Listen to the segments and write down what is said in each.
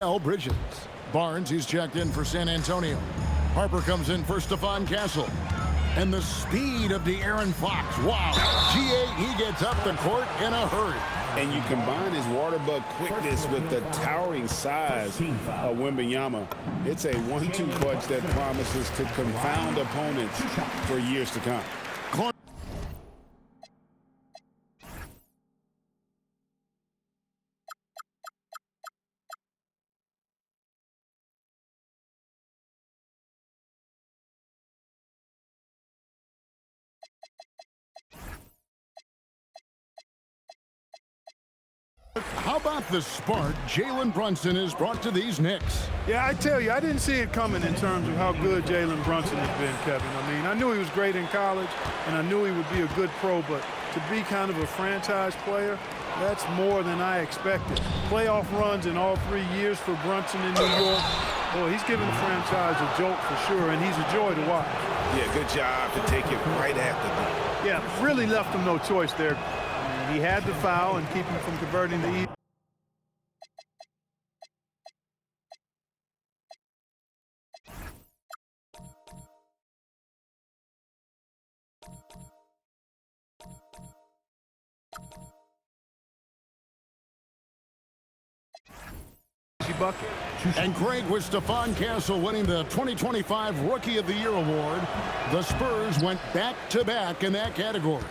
Bridges. Barnes, he's checked in for San Antonio. Harper comes in for Stephon Castle. And the speed of De'Aaron Fox. Wow. He gets up the court in a hurry. And you combine his water bug quickness with the towering size of Wembanyama. It's a 1-2 punch that promises to confound opponents for years to come. How about the spark Jalen Brunson has brought to these Knicks? Yeah, I tell you, I didn't see it coming in terms of how good Jalen Brunson has been, Kevin. I mean, I knew he was great in college, and I knew he would be a good pro, but to be kind of a franchise player, that's more than I expected. Playoff runs in all 3 years for Brunson in New York. Boy, he's giving the franchise a jolt for sure, and he's a joy to watch. Yeah, good job to take it right after them. Yeah, really left him no choice there. He had to foul and keep him from converting the bucket. And great with Stephon Castle winning the 2025 Rookie of the Year award. The Spurs went back-to-back in that category.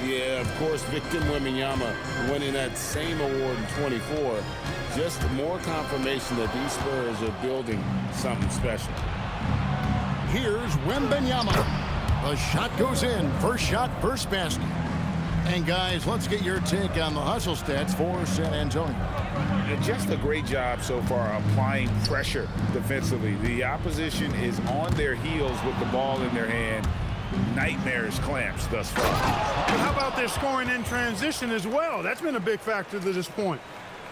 Yeah, of course, Victor Wembanyama winning that same award in 24. Just more confirmation that these Spurs are building something special. Here's Wembanyama. The shot goes in. First shot, first basket. And guys, let's get your take on the hustle stats for San Antonio. Just a great job so far applying pressure defensively. The opposition is on their heels with the ball in their hand. Nightmares clamps thus far. But how about their scoring in transition as well? That's been a big factor to this point.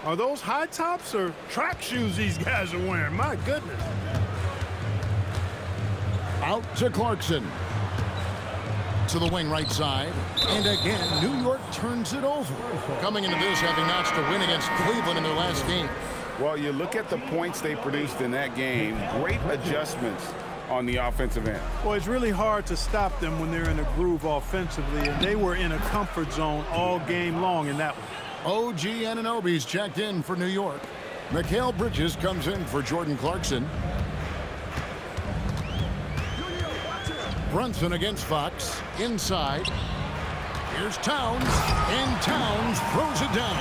Are those high tops or track shoes these guys are wearing? My goodness. Out to Clarkson. To the wing right side. And again, New York turns it over. Coming into this, having notched a win against Cleveland in their last game. Well, you look at the points they produced in that game. Great adjustments on the offensive end. Well, it's really hard to stop them when they're in a groove offensively, and they were in a comfort zone all game long in that one. OG Anunoby's checked in for New York. Mikal Bridges comes in for Jordan Clarkson. Brunson against Fox. Inside. Here's Towns. And Towns throws it down.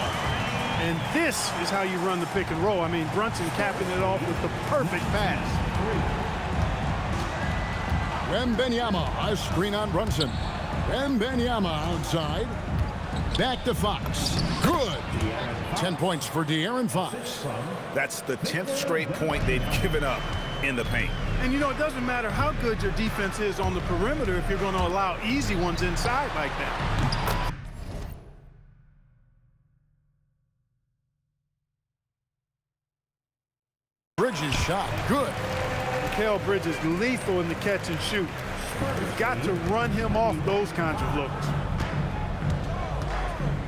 And this is how you run the pick and roll. I mean, Brunson capping it off with the perfect pass. Wembanyama, a screen on Brunson. Wembanyama outside. Back to Fox. Good. 10 points for De'Aaron Fox. That's the 10th straight point they've given up in the paint. And, you know, it doesn't matter how good your defense is on the perimeter if you're going to allow easy ones inside like that. Bridges shot. Good. Mikal Bridges lethal in the catch and shoot. You've got to run him off those kinds of looks.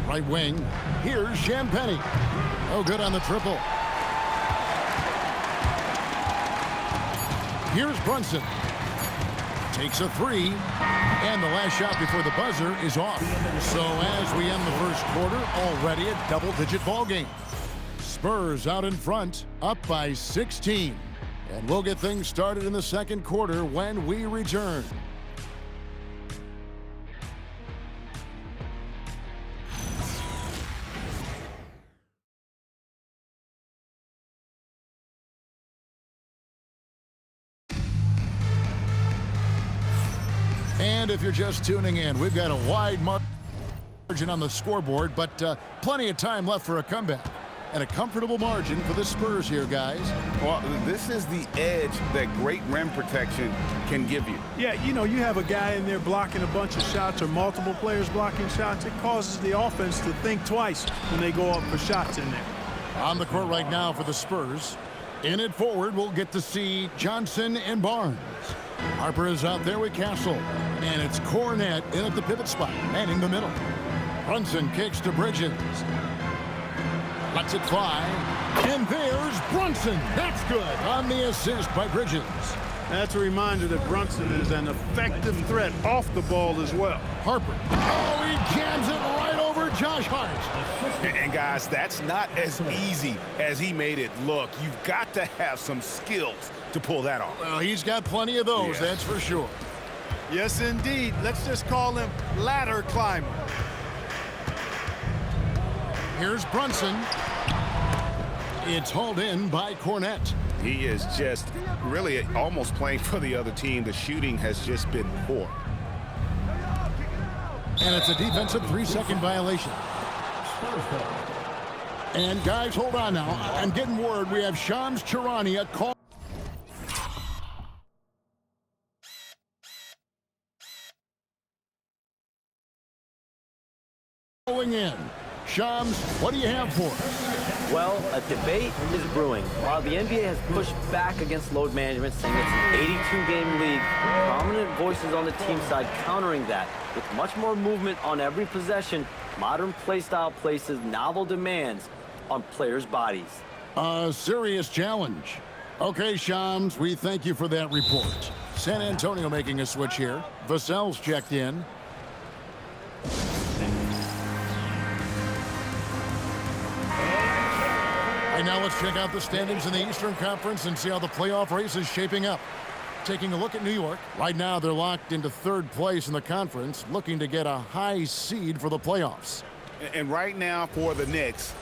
Right wing. Here's Champagnie. Oh, good on the triple. Here's Brunson. Takes a three. And the last shot before the buzzer is off. So as we end the first quarter, already a double-digit ball game. Spurs out in front, up by 16. And we'll get things started in the second quarter when we return. And if you're just tuning in, we've got a wide margin on the scoreboard, but plenty of time left for a comeback. And a comfortable margin for the Spurs here, guys. Well, this is the edge that great rim protection can give you. Yeah, you know, you have a guy in there blocking a bunch of shots or multiple players blocking shots. It causes the offense to think twice when they go up for shots in there. On the court right now for the Spurs. In it forward, we'll get to see Johnson and Barnes. Harper is out there with Castle. And it's Kornet in at the pivot spot, manning the middle. Brunson kicks to Bridges. Lets it fly. And there's Brunson. That's good on the assist by Bridges. That's a reminder that Brunson is an effective threat off the ball as well. Harper. Oh, he jams it right over Josh Hart. And guys, that's not as easy as he made it look. You've got to have some skills to pull that off. Well, he's got plenty of those, that's for sure. Yes, indeed. Let's just call him ladder climber. Here's Brunson. It's hauled in by Cornette. He is just really almost playing for the other team. The shooting has just been poor. And it's a defensive 3-second violation. And guys, hold on now. I'm getting word we have Shams Charania call. Going in. Shams, what do you have for us? Well, a debate is brewing. While the NBA has pushed back against load management, saying it's an 82-game league, prominent voices on the team side countering that. With much more movement on every possession, modern play style places novel demands on players' bodies. A serious challenge. Okay, Shams, we thank you for that report. San Antonio making a switch here. Vassell's checked in. And now let's check out the standings in the Eastern Conference and see how the playoff race is shaping up. Taking a look at New York. Right now, they're locked into third place in the conference, looking to get a high seed for the playoffs. And right now for the Knicks,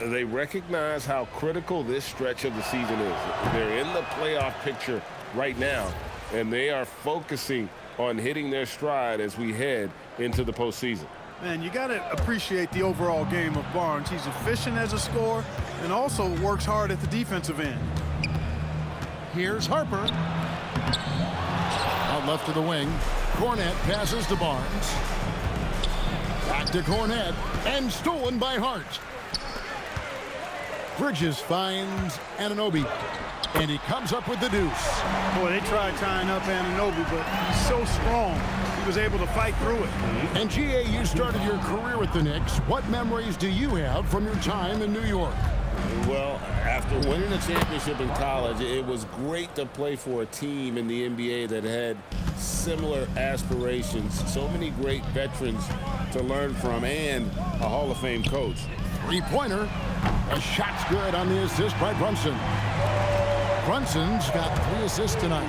they recognize how critical this stretch of the season is. They're in the playoff picture right now, and they are focusing on hitting their stride as we head into the postseason. Man, you got to appreciate the overall game of Barnes. He's efficient as a scorer and also works hard at the defensive end. Here's Harper. Out left to the wing. Cornette passes to Barnes. Back to Cornette. And stolen by Hart. Bridges finds Anunoby. And he comes up with the deuce. Boy, they tried tying up Anunoby, but he's so strong. He was able to fight through it. And G.A., you started your career with the Knicks. What memories do you have from your time in New York? Well, after winning a championship in college, it was great to play for a team in the NBA that had similar aspirations. So many great veterans to learn from and a Hall of Fame coach. Three-pointer. A shot's good on the assist by Brunson. Brunson's got 3 assists tonight.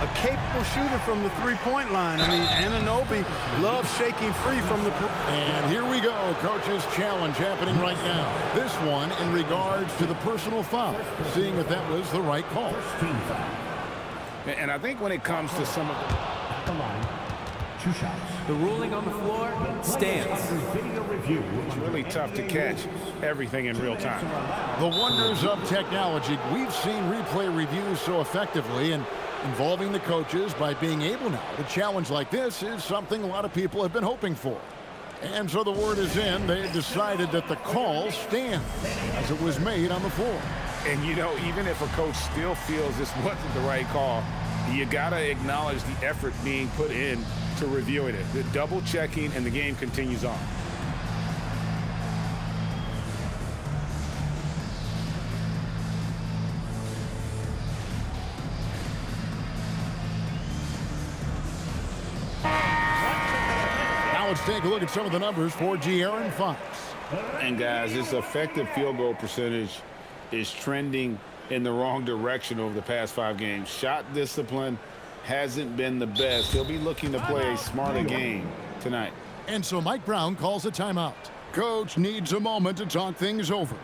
A capable shooter from the three-point line. I mean, Anunoby loves shaking free from the... And here we go. Coach's challenge happening right now. This one in regards to the personal foul, seeing if that was the right call. And I think when it comes to some of the line, 2 shots. The ruling on the floor stands. It's really tough to catch everything in real time. The wonders of technology. We've seen replay reviews so effectively, and involving the coaches by being able now to challenge like this is something a lot of people have been hoping for. And so the word is in. They have decided that the call stands as it was made on the floor. And, you know, even if a coach still feels this wasn't the right call, you got to acknowledge the effort being put in to reviewing it. The double checking, and the game continues on. Let's take a look at some of the numbers for De'Aaron Fox. And guys, his effective field goal percentage is trending in the wrong direction over the past 5 games. Shot discipline hasn't been the best. He'll be looking to play a smarter game tonight. And so Mike Brown calls a timeout. Coach needs a moment to talk things over.